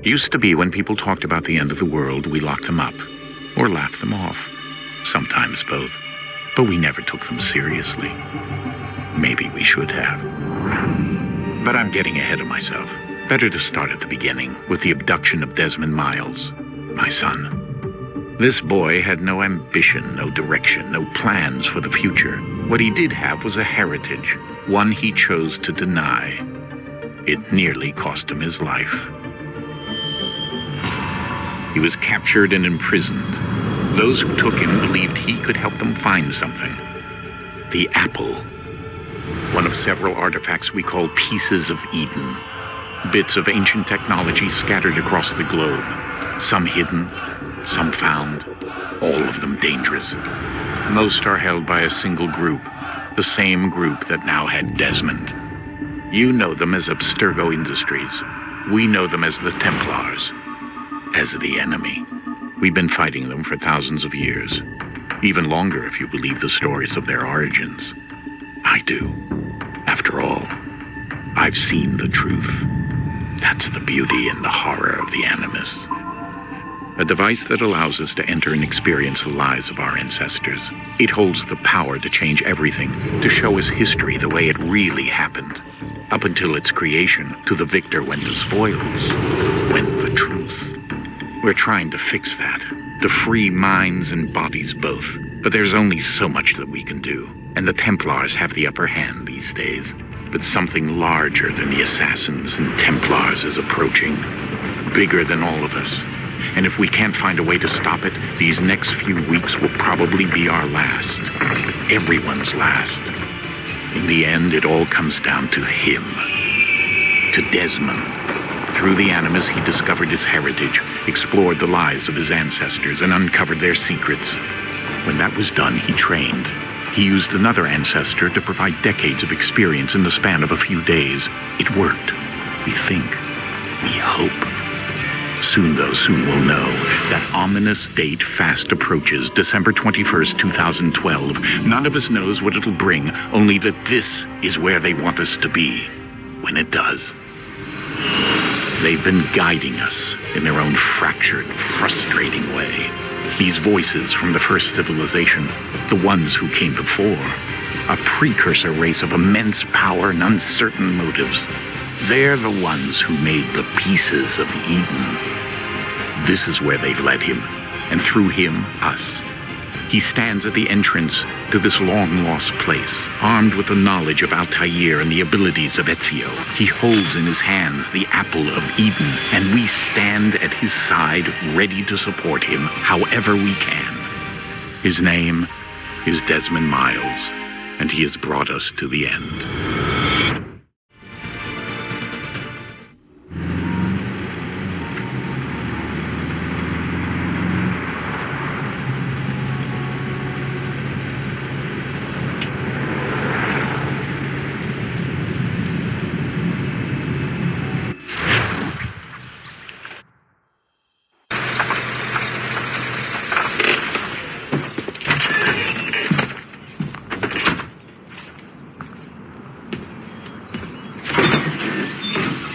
Used to be when people talked about the end of the world, we locked them up, or laughed them off. Sometimes both. But we never took them seriously. Maybe we should have. But I'm getting ahead of myself. Better to start at the beginning, with the abduction of Desmond Miles, my son. This boy had no ambition, no direction, no plans for the future. What he did have was a heritage, one he chose to deny. It nearly cost him his life. He was captured and imprisoned. Those who took him believed he could help them find something. The apple. One of several artifacts we call pieces of Eden. Bits of ancient technology scattered across the globe. Some hidden, some found, all of them dangerous. Most are held by a single group, the same group that now had Desmond. You know them as Abstergo Industries. We know them as the Templars, as the enemy. We've been fighting them for thousands of years, even longer if you believe the stories of their origins. I do. After all, I've seen the truth. That's the beauty and the horror of the Animus. A device that allows us to enter and experience the lives of our ancestors. It holds the power to change everything, to show us history the way it really happened. Up until its creation, to the victor went the spoils, went the truth. We're trying to fix that, to free minds and bodies both. But there's only so much that we can do, and the Templars have the upper hand these days. But something larger than the Assassins and Templars is approaching, bigger than all of us. And if we can't find a way to stop it, these next few weeks will probably be our last. Everyone's last. In the end, it all comes down to him. To Desmond. Through the Animus, he discovered his heritage, explored the lives of his ancestors, and uncovered their secrets. When that was done, he trained. He used another ancestor to provide decades of experience in the span of a few days. It worked. We think. We hope. Soon, though, soon we'll know. That ominous date fast approaches, December 21st, 2012. None of us knows what it'll bring, only that this is where they want us to be, when it does. They've been guiding us in their own fractured, frustrating way. These voices from the first civilization, the ones who came before, a precursor race of immense power and uncertain motives. They're the ones who made the pieces of Eden. This is where they've led him, and through him, us. He stands at the entrance to this long-lost place, armed with the knowledge of Altair and the abilities of Ezio. He holds in his hands the apple of Eden, and we stand at his side, ready to support him however we can. His name is Desmond Miles, and he has brought us to the end.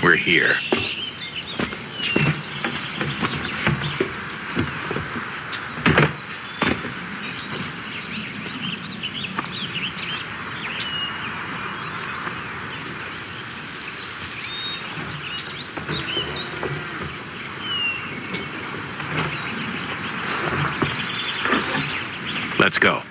We're here. Let's go.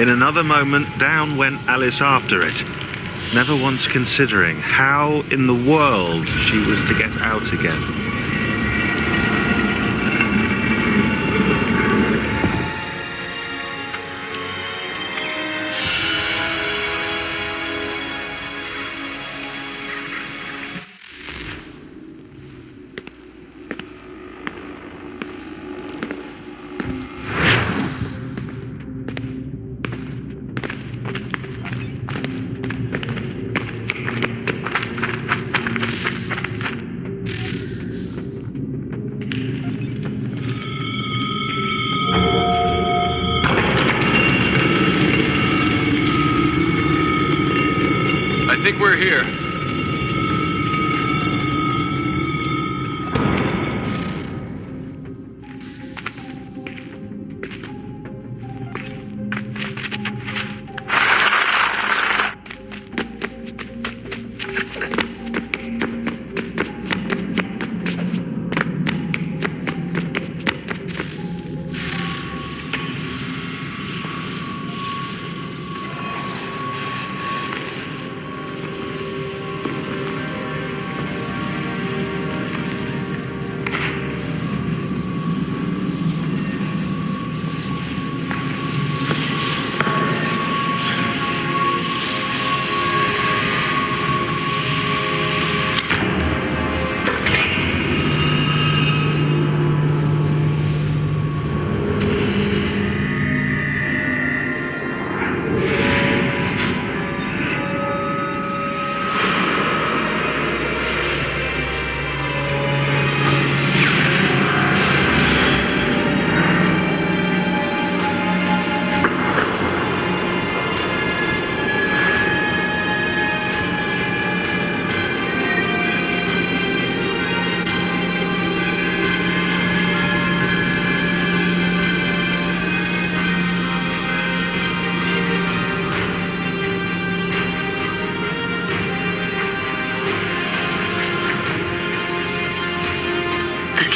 In another moment, down went Alice after it, never once considering how in the world she was to get out again. I think we're here.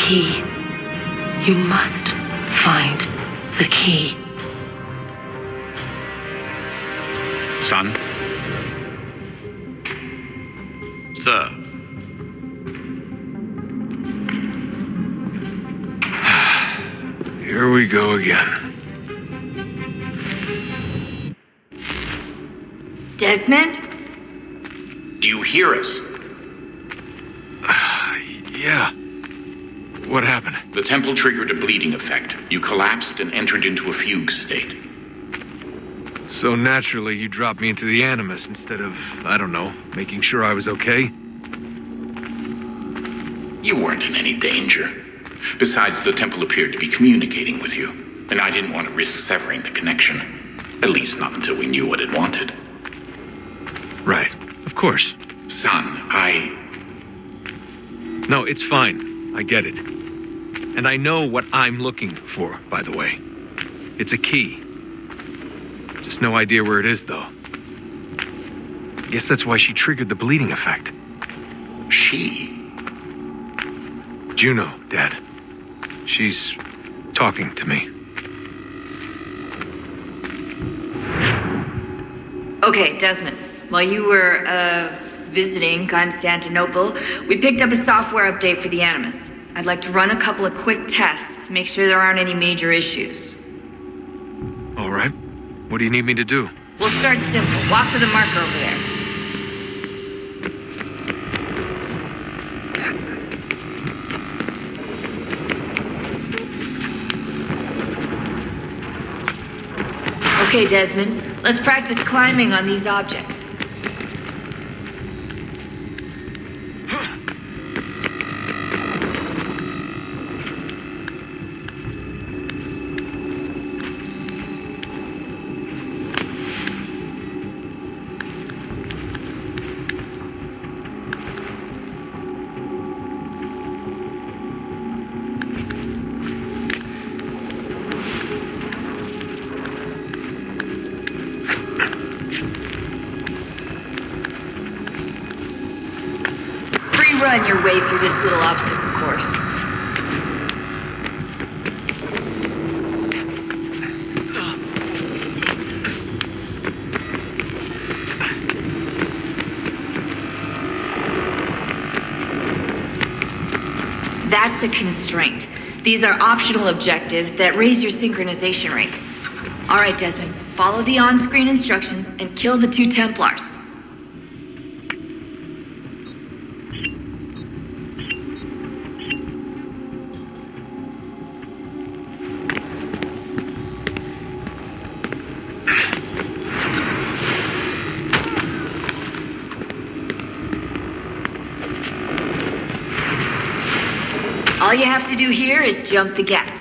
Key. You must find the key. Son? Sir. Here we go again. Desmond? Do you hear us? Yeah. What happened? The temple triggered a bleeding effect. You collapsed and entered into a fugue state. So naturally, you dropped me into the Animus instead of, I don't know, making sure I was okay? You weren't in any danger. Besides, the temple appeared to be communicating with you, and I didn't want to risk severing the connection. At least not until we knew what it wanted. Right. Of course. Son, No, it's fine. I get it. And I know what I'm looking for, by the way. It's a key. Just no idea where it is, though. I guess that's why she triggered the bleeding effect. She? Juno, Dad. She's talking to me. Okay, Desmond. While you were, visiting Constantinople, we picked up a software update for the Animus. I'd like to run a couple of quick tests, make sure there aren't any major issues. All right. What do you need me to do? We'll start simple. Walk to the marker over there. Okay, Desmond. Let's practice climbing on these objects. Run your way through this little obstacle course. That's a constraint. These are optional objectives that raise your synchronization rate. All right, Desmond. Follow the on-screen instructions and kill the 2 Templars. All you have to do here is jump the gap.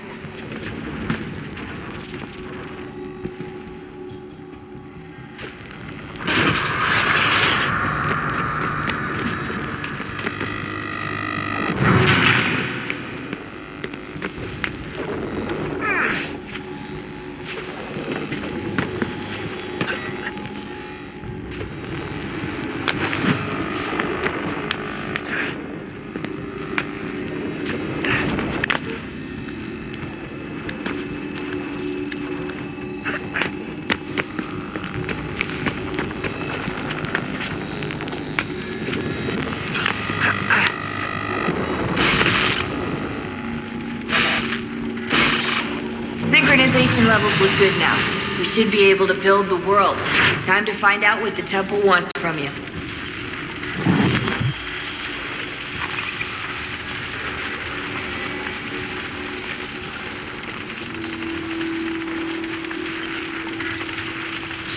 Synchronization levels look good now. We should be able to build the world. Time to find out what the temple wants from you.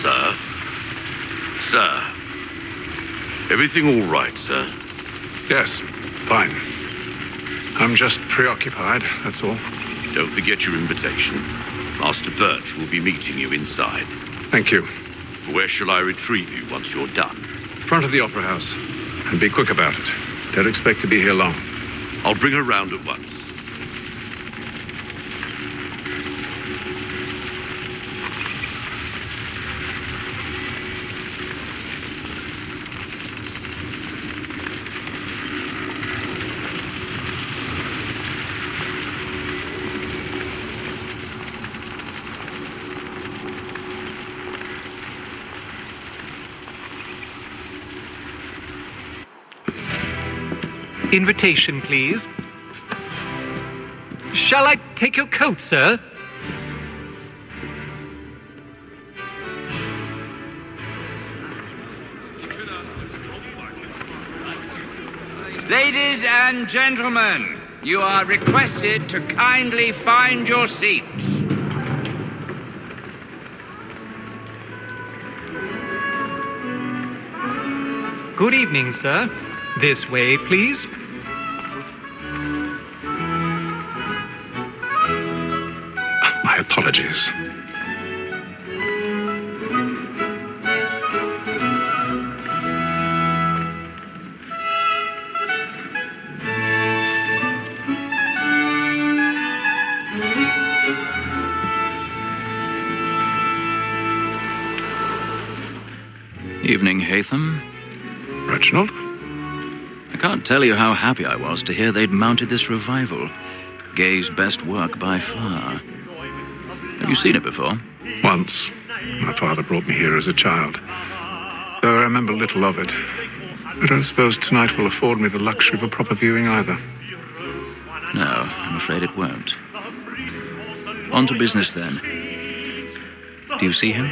Sir? Sir? Everything all right, sir? Yes, fine. I'm just preoccupied, that's all. Don't forget your invitation. Master Birch will be meeting you inside. Thank you. Where shall I retrieve you once you're done? Front of the Opera House. And be quick about it. Don't expect to be here long. I'll bring her round at once. Invitation, please. Shall I take your coat, sir? Ladies and gentlemen, you are requested to kindly find your seats. Good evening, sir. This way, please. My apologies. Evening, Hatham. Reginald? I can't tell you how happy I was to hear they'd mounted this revival. Gay's best work by far. Have you seen it before? Once. My father brought me here as a child. Though I remember little of it. I don't suppose tonight will afford me the luxury of a proper viewing either. No, I'm afraid it won't. On to business then. Do you see him?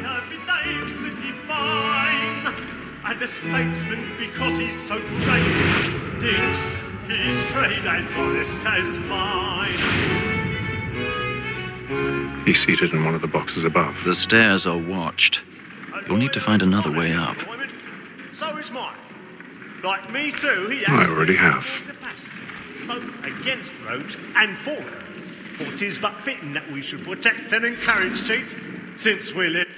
And a statesman because he's so great. Thinks his trade as honest as mine. He's seated in one of the boxes above. The stairs are watched. You'll need to find another way up. So is mine. Like me too, he I already have. capacity, both against rogues and for rogues. For 'tis but fitting that we should protect and encourage cheats, since we live.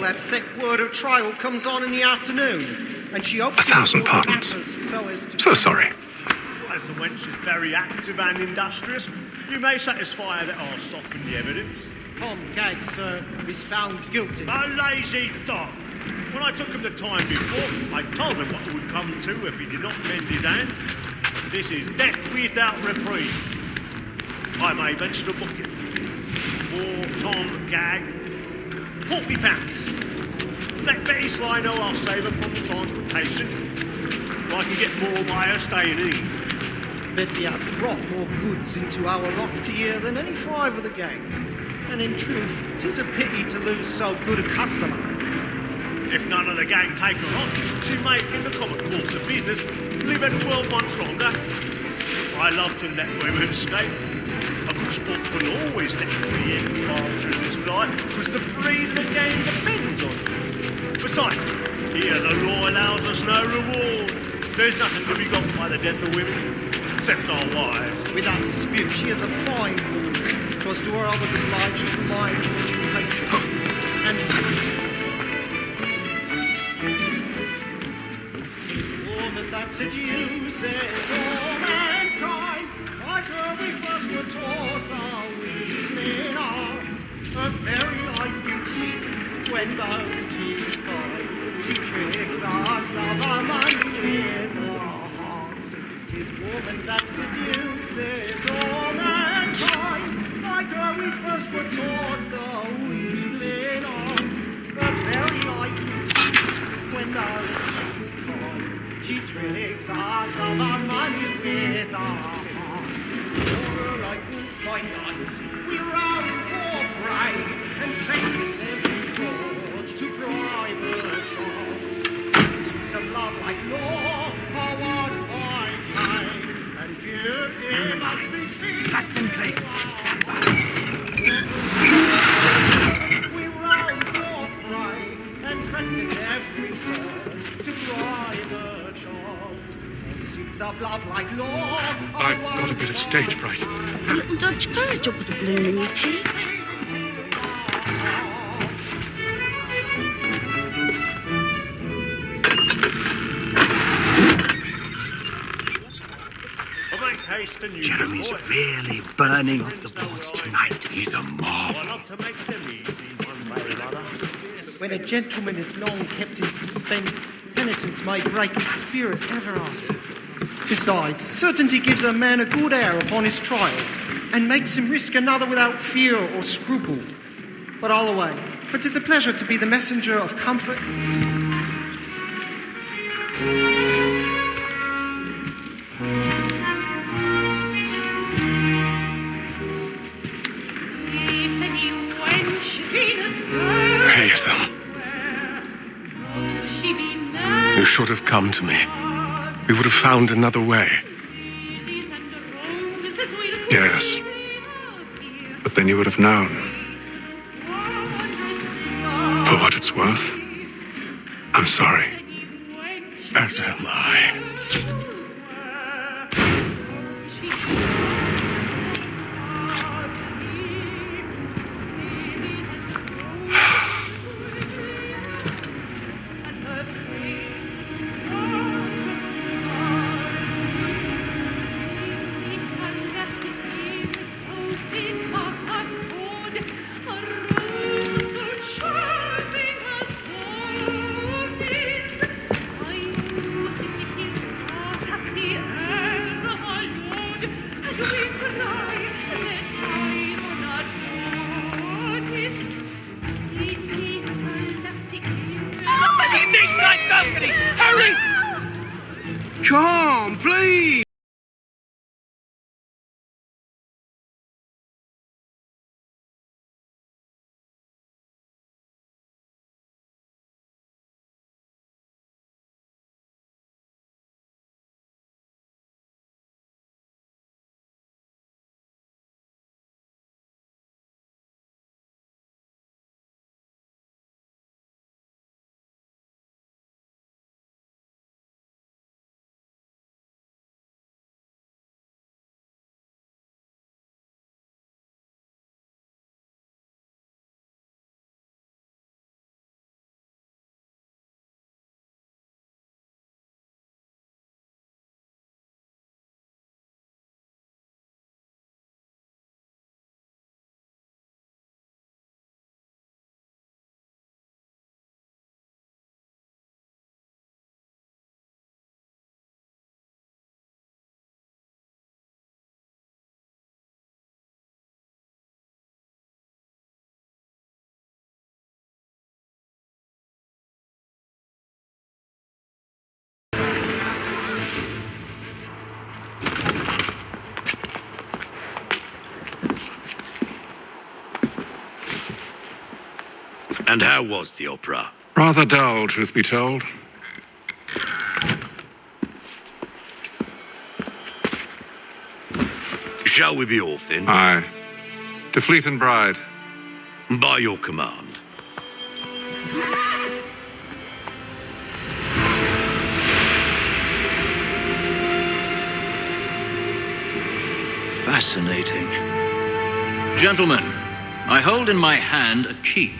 That sick word of trial comes on in the afternoon, and she hopes 1,000 pardons. So sorry. As the wench is very active and industrious, you may satisfy her that I'll soften the evidence. Tom Gag, sir, is found guilty. A lazy dog. When I took him the time before, I told him what would come to if he did not mend his hand. This is death without reprieve. I may venture to book it. For Tom Gag, £40. Let Betty Sly know I'll save her from the transportation. I can get more by her staying in. Betty hath brought more goods into our lock year than any five of the gang. And in truth, 'tis a pity to lose so good a customer. If none of the gang take her on, she may, in the common course of business, live her 12 months longer. I love to let women escape. A good sportsman always lets the end after his flight, because the breed of the game depends on it. Besides, here the law allows us no reward. There's nothing to be got by the death of women, except our wives. Without dispute, she is a fine woman. 'Twas to her I was obliged to my education. And woman that seduces all mankind, like her we first were taught our weakling arts. Her very eyes do cheat when those cheats find. She tricks us of our money with her hearts. 'Tis woman that seduces all mankind, like her we first were taught the weakling arts. Her very eyes do cheat when those cheats find. She tricks us of our money with her hearts. Over like wolves by night, we round for prey, and face every sword to bribe her charms. Suits of love like law are won by time, and guilty must be seen. Let them play. We round for prey, and practice every sword to bribe her charms. Suits of love like law. I've got a bit of stage fright. A little Dutch courage will put a bloom in your cheek. Jeremy's really burning up the boards tonight. He's a marvel. When a gentleman is long kept in suspense, penitence may break his spirit ever after. Besides, certainty gives a man a good air upon his trial, and makes him risk another without fear or scruple. But I'll away, for 'tis a pleasure to be the messenger of comfort. Haytham. You should have come to me. We would have found another way. Yes. But then you would have known. For what it's worth, I'm sorry. As am I. Come, please! And how was the opera? Rather dull, truth be told. Shall we be off then? Aye. To Fleet and Bride. By your command. Fascinating. Gentlemen, I hold in my hand a key.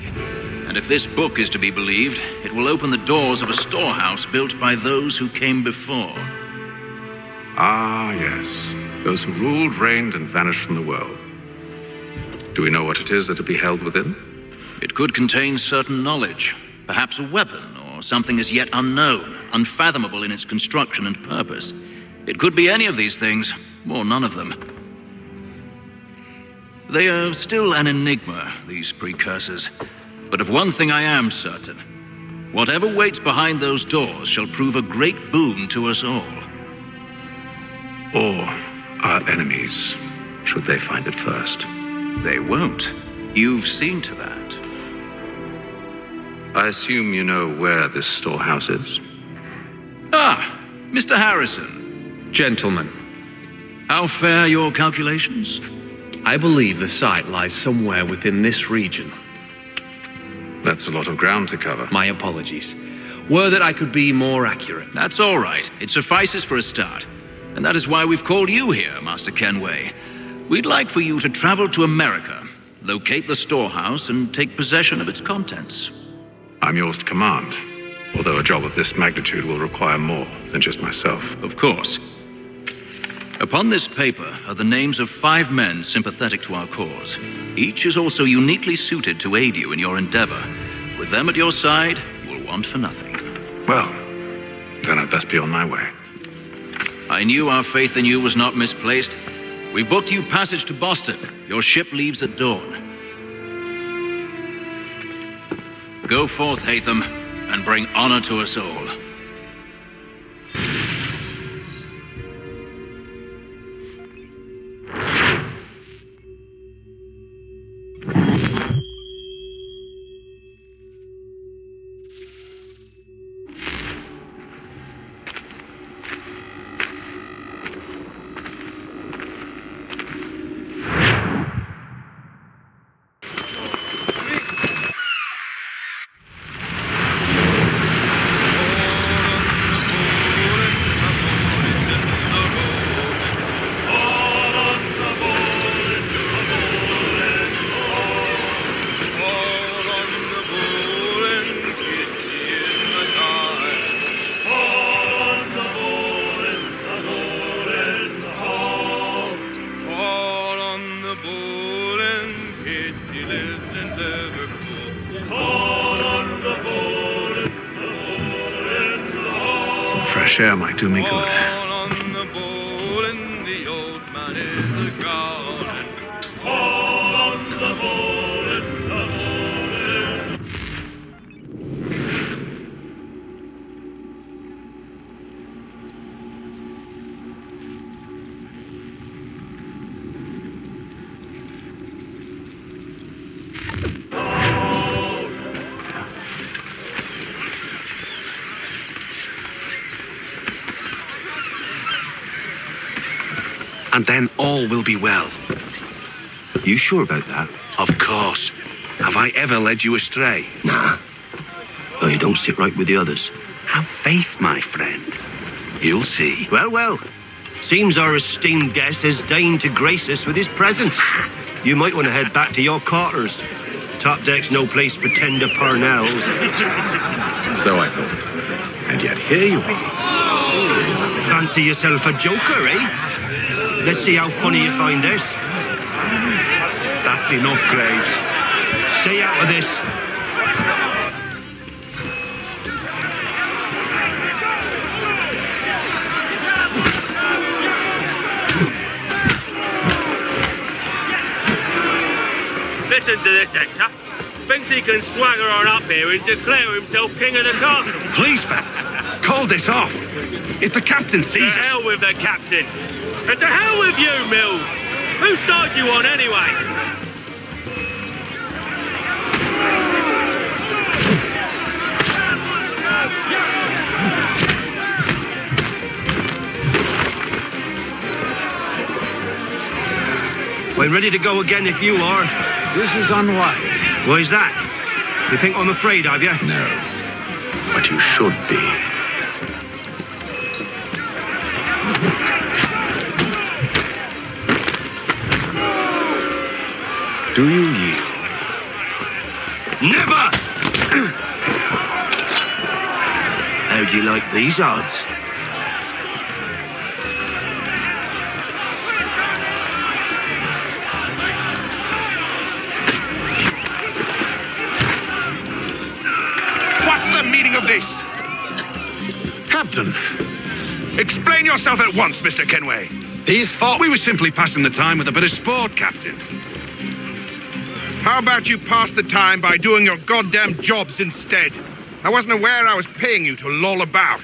And if this book is to be believed, it will open the doors of a storehouse built by those who came before. Ah, yes. Those who ruled, reigned, and vanished from the world. Do we know what it is that will be held within? It could contain certain knowledge, perhaps a weapon, or something as yet unknown, unfathomable in its construction and purpose. It could be any of these things, or none of them. They are still an enigma, these precursors. But of one thing I am certain. Whatever waits behind those doors shall prove a great boon to us all. Or our enemies, should they find it first. They won't. You've seen to that. I assume you know where this storehouse is? Ah, Mr. Harrison. Gentlemen, How fare your calculations? I believe the site lies somewhere within this region. That's a lot of ground to cover. My apologies. Were that I could be more accurate. That's all right. It suffices for a start. And that is why we've called you here, Master Kenway. We'd like for you to travel to America, locate the storehouse, and take possession of its contents. I'm yours to command, although a job of this magnitude will require more than just myself. Of course. Upon this paper are the names of 5 men sympathetic to our cause. Each is also uniquely suited to aid you in your endeavor. With them at your side, you will want for nothing. Well, then I'd best be on my way. I knew our faith in you was not misplaced. We've booked you passage to Boston. Your ship leaves at dawn. Go forth, Hatham, and bring honor to us all. Some fresh air might do me good. and then all will be well. You sure about that? Of course. Have I ever led you astray? Nah. Oh, you don't sit right with the others. Have faith, my friend. You'll see. Well, well. Seems our esteemed guest has deigned to grace us with his presence. You might want to head back to your quarters. Top deck's no place for tender parnells. So I thought. And yet here you are. Fancy yourself a joker, eh? Let's see how funny you find this. That's enough, Graves. Stay out of this. Listen to this, Hector. Thinks he can swagger on up here and declare himself king of the castle. Please, fellas, call this off. If the captain sees us... To hell with the captain. And to hell with you, Mills. Whose side you on, anyway? We're ready to go again if you are. This is unwise. Why's that? You think I'm afraid of you? No. But you should be. Do you yield? Never! How do you like these odds? What's the meaning of this? Captain, Explain yourself at once, Mr. Kenway. these thought we were simply passing the time with a bit of sport, Captain. How about you pass the time by doing your goddamn jobs instead? I wasn't aware I was paying you to loll about.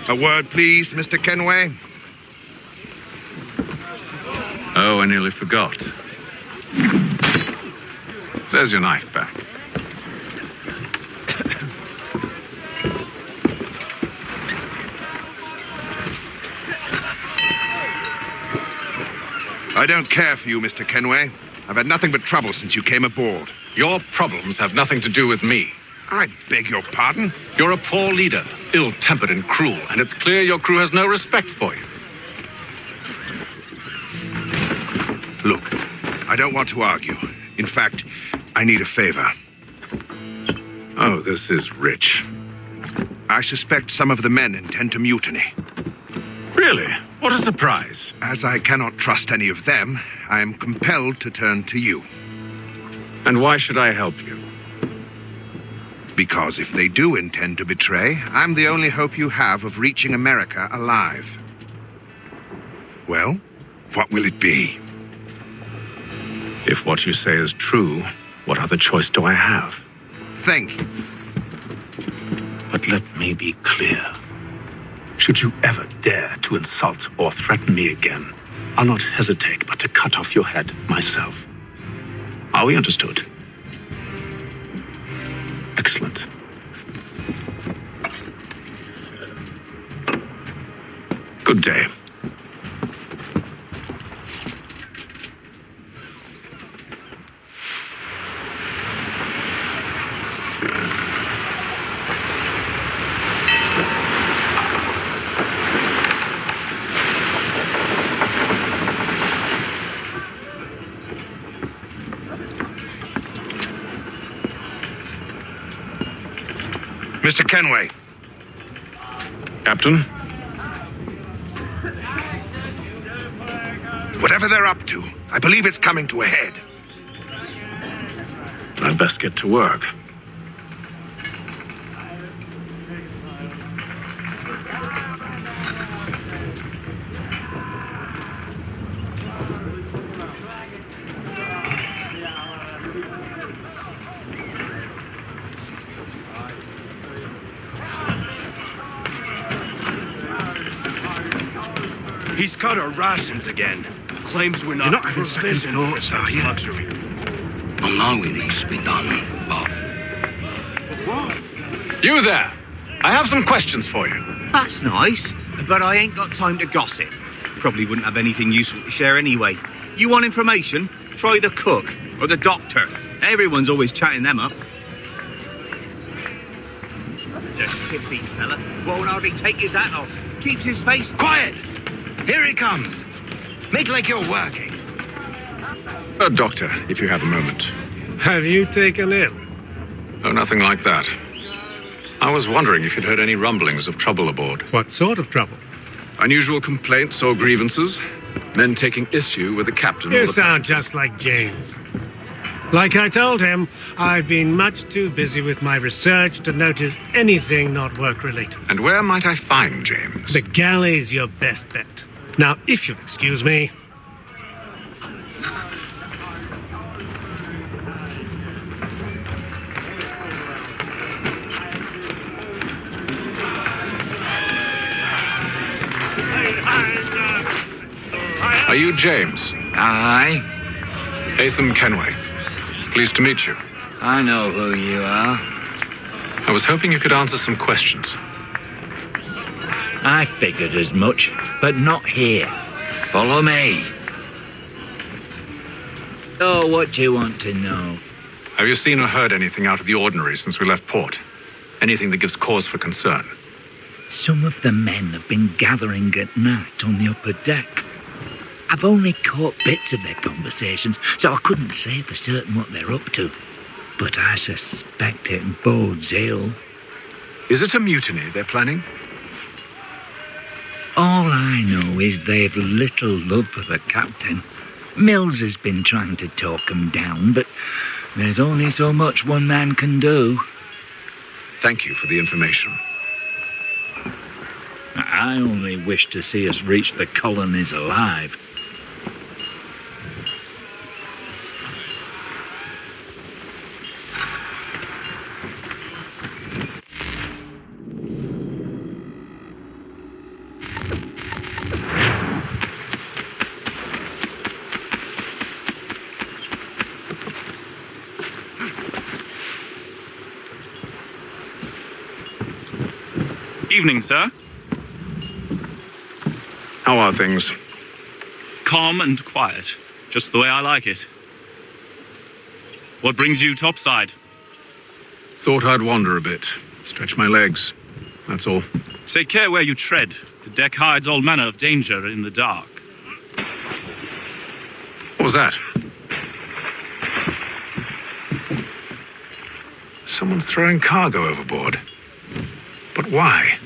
A word, please, Mr. Kenway. Oh, I nearly forgot. There's your knife back. I don't care for you, Mr. Kenway. I've had nothing but trouble since you came aboard. Your problems have nothing to do with me. I beg your pardon? You're a poor leader, ill-tempered and cruel, and it's clear your crew has no respect for you. Look, I don't want to argue. In fact, I need a favor. Oh, this is rich. I suspect some of the men intend to mutiny. Really? What a surprise. As I cannot trust any of them, I am compelled to turn to you. And why should I help you? Because if they do intend to betray, I'm the only hope you have of reaching America alive. Well, what will it be? If what you say is true, what other choice do I have? Thank you. But let me be clear. Should you ever dare to insult or threaten me again, I'll not hesitate but to cut off your head myself. Are we understood? Excellent. Good day. Mr. Kenway. Captain? Whatever they're up to, I believe it's coming to a head. I'd best get to work. He's cut our rations again. Claims we're not. You're not having second thoughts, are you? Luxury. Well, now it needs to be done, Bob. What? You there! I have some questions for you. That's nice. but I ain't got time to gossip. Probably wouldn't have anything useful to share anyway. You want information? Try the cook or the doctor. Everyone's always chatting them up. The tippy fella won't hardly take his hat off. Keeps his face... Quiet! Here he comes. Make like you're working. Doctor, if you have a moment. Have you taken ill? Oh, nothing like that. I was wondering if you'd heard any rumblings of trouble aboard. What sort of trouble? Unusual complaints or grievances? Men taking issue with the captain or You the sound passengers? just like James. Like I told him, I've been much too busy with my research to notice anything not work-related. And where might I find James? The galley's your best bet. Now, if you'll excuse me... Are you James? Aye. Eaan Kenway. Pleased to meet you. I know who you are. I was hoping you could answer some questions. I figured as much, but not here. Follow me. So, what do you want to know? Have you seen or heard anything out of the ordinary since we left port? Anything that gives cause for concern? Some of the men have been gathering at night on the upper deck. I've only caught bits of their conversations, so I couldn't say for certain what they're up to. But I suspect it bodes ill. Is it a mutiny they're planning? All I know is they've little love for the captain. Mills has been trying to talk 'em down, but there's only so much one man can do. Thank you for the information. I only wish to see us reach the colonies alive. Evening, sir. How are things? Calm and quiet. Just the way I like it. What brings you topside? Thought I'd wander a bit. Stretch my legs. That's all. Take care where you tread. The deck hides all manner of danger in the dark. What was that? Someone's throwing cargo overboard. But why?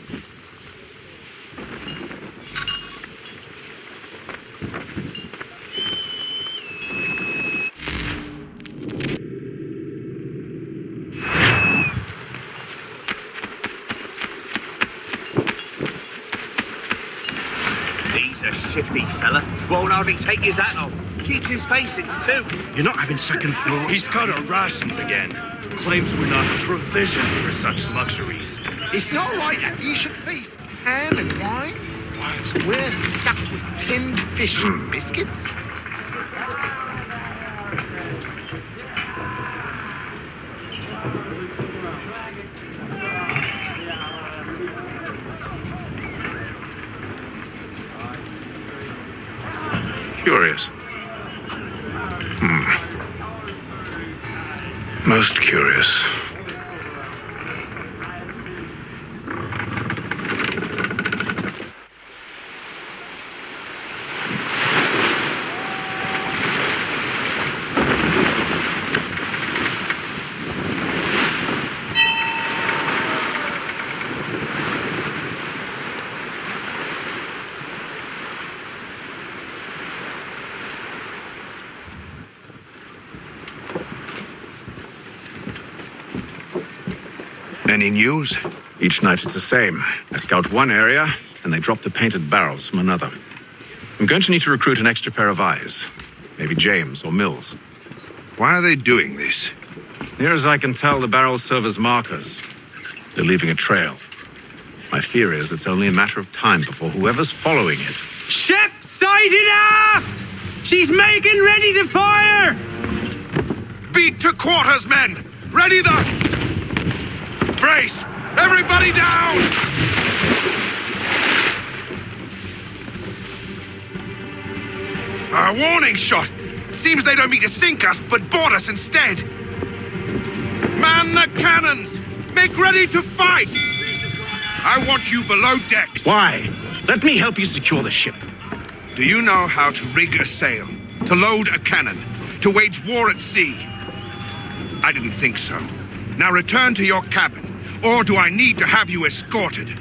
He's a shifty fella. Won't hardly take his hat off. Keeps his face in, too. You're not having second thoughts. He's cut our rations again. Claims we're not provisioned for such luxuries. It's not right that you should feast ham and wine. So we're stuck with tinned fish and biscuits. Curious. Most curious. Any news? Each night it's the same. I scout one area, and they drop the painted barrels from another. I'm going to need to recruit an extra pair of eyes. Maybe James or Mills. Why are they doing this? Near as I can tell, the barrels serve as markers. They're leaving a trail. My fear is it's only a matter of time before whoever's following it... Ship sighted aft! She's making ready to fire! Beat to quarters, men! Ready the... Brace! Everybody down! A warning shot! Seems they don't mean to sink us, but board us instead. Man the cannons! Make ready to fight! I want you below decks. Why? Let me help you secure the ship. Do you know how to rig a sail? To load a cannon? To wage war at sea? I didn't think so. Now return to your cabin, or do I need to have you escorted?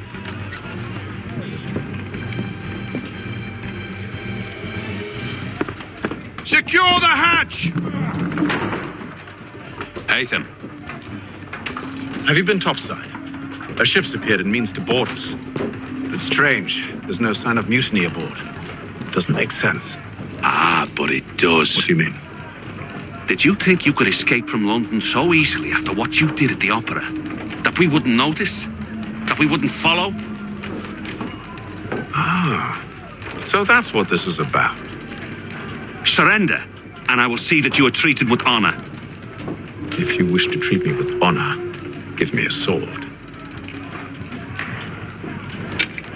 Secure the hatch! Eaan. Have you been topside? A ship's appeared and means to board us. It's strange. There's no sign of mutiny aboard. Doesn't make sense. Ah, but it does. What do you mean? Did you think you could escape from London so easily after what you did at the opera? That we wouldn't notice? That we wouldn't follow? Ah, so that's what this is about. Surrender, and I will see that you are treated with honor. If you wish to treat me with honor, give me a sword.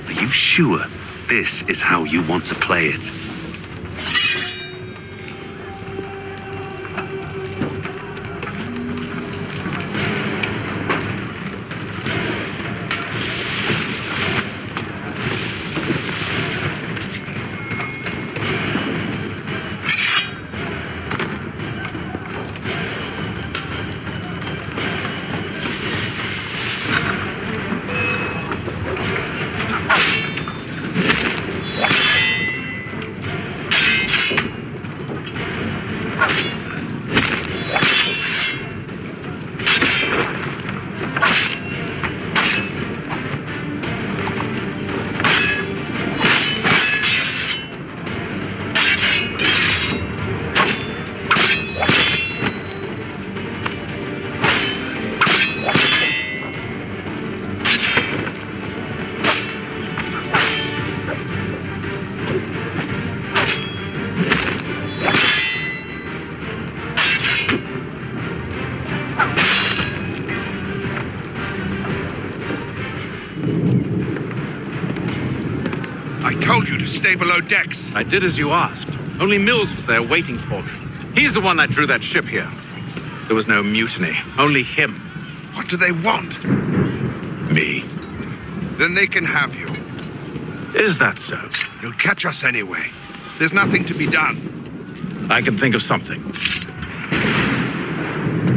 Are you sure this is how you want to play it? Stay below decks. I did as you asked. Only Mills was there waiting for me. He's the one that drew that ship here. There was no mutiny, only him. What do they want? Me. Then they can have you. Is that so? They'll catch us anyway. There's nothing to be done. I can think of something.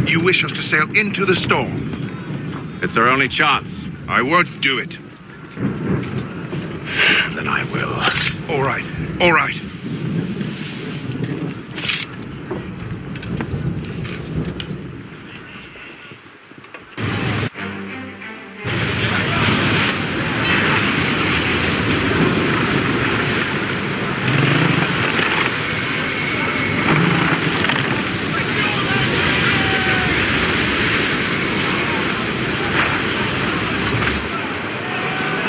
You wish us to sail into the storm? It's our only chance. I won't do it. Then I will. All right, all right.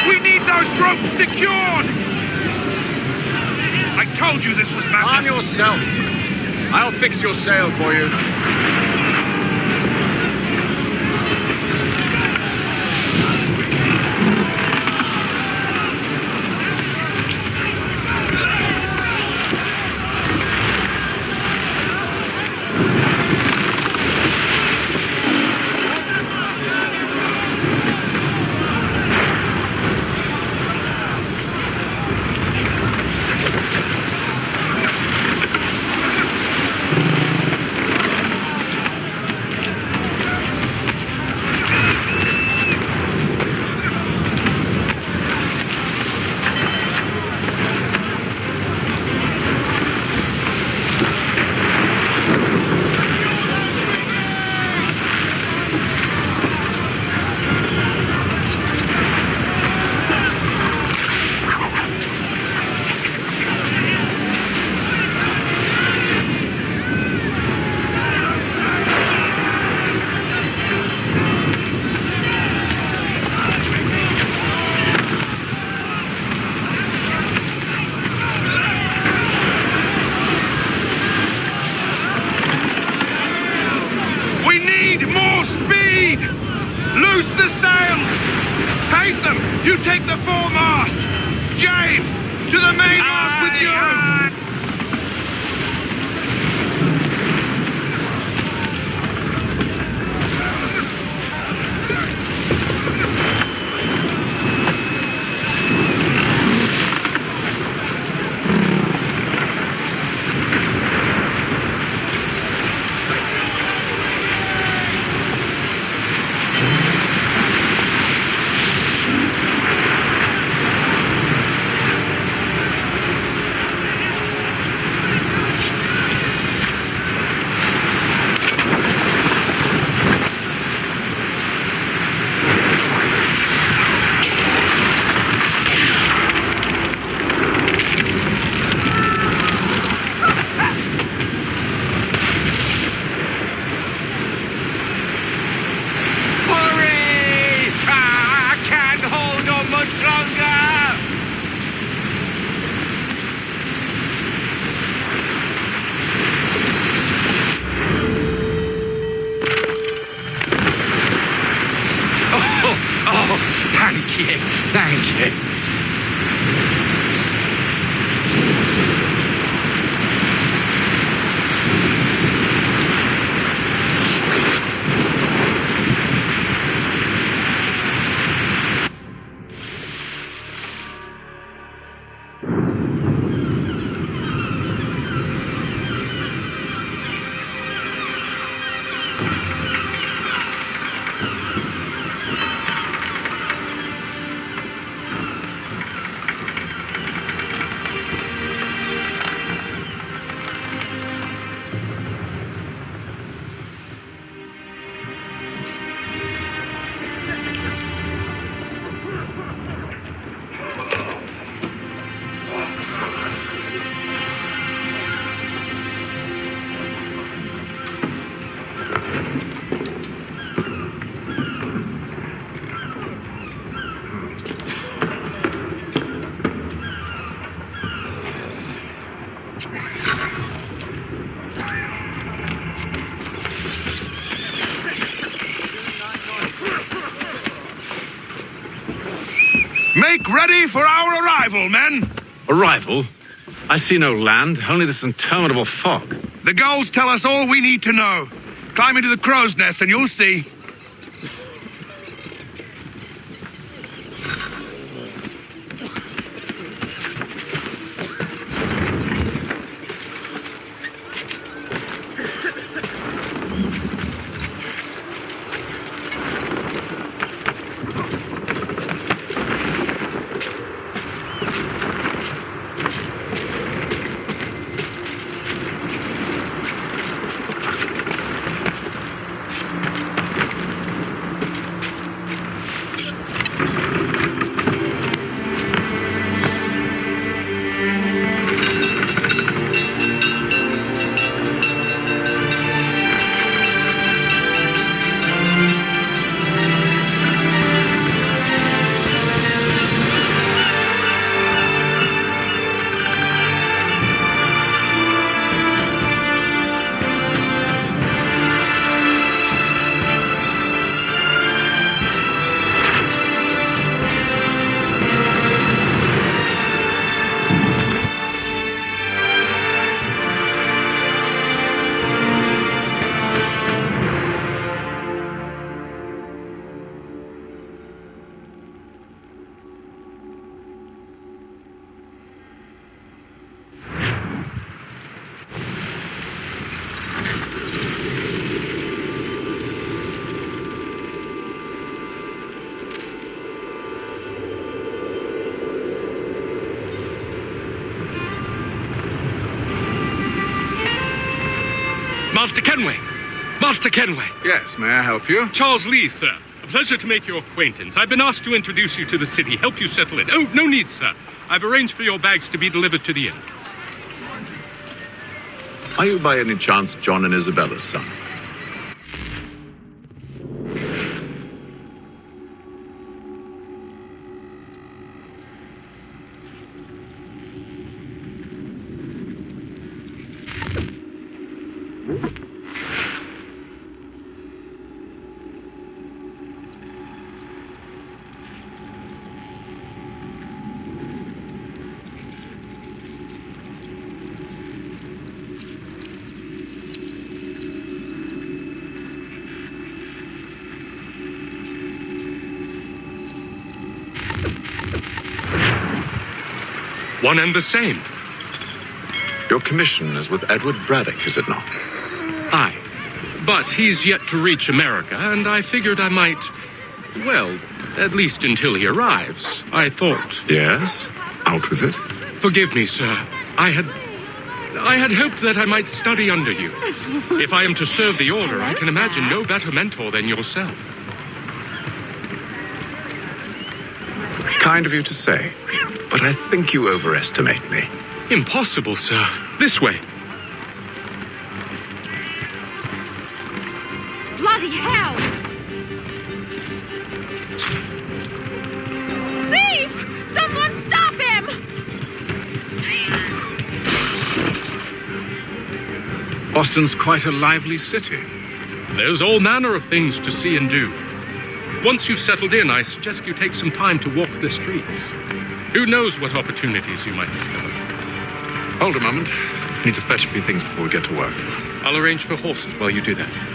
We need those ropes secured! I told you this was madness. Arm yourself. I'll fix your sail for you. Make ready for our arrival, men! Arrival? I see no land, only this interminable fog. The gulls tell us all we need to know. Climb into the crow's nest and you'll see. Master Kenway! Master Kenway! Yes, may I help you? Charles Lee, sir. A pleasure to make your acquaintance. I've been asked to introduce you to the city, help you settle in. Oh, no need, sir. I've arranged for your bags to be delivered to the inn. Are you by any chance John and Isabella's son? One and the same. Your commission is with Edward Braddock, is it not? Aye. But he's yet to reach America, and I figured I might... Well, at least until he arrives, I thought. Yes? Out with it. Forgive me, sir. I had hoped that I might study under you. If I am to serve the Order, I can imagine no better mentor than yourself. Kind of you to say, but I think you overestimate me. Impossible, sir. This way. Bloody hell! Thief! Someone stop him! Boston's quite a lively city. There's all manner of things to see and do. Once you've settled in, I suggest you take some time to walk the streets. Who knows what opportunities you might discover. Hold a moment. I need to fetch a few things before we get to work. I'll arrange for horses while you do that.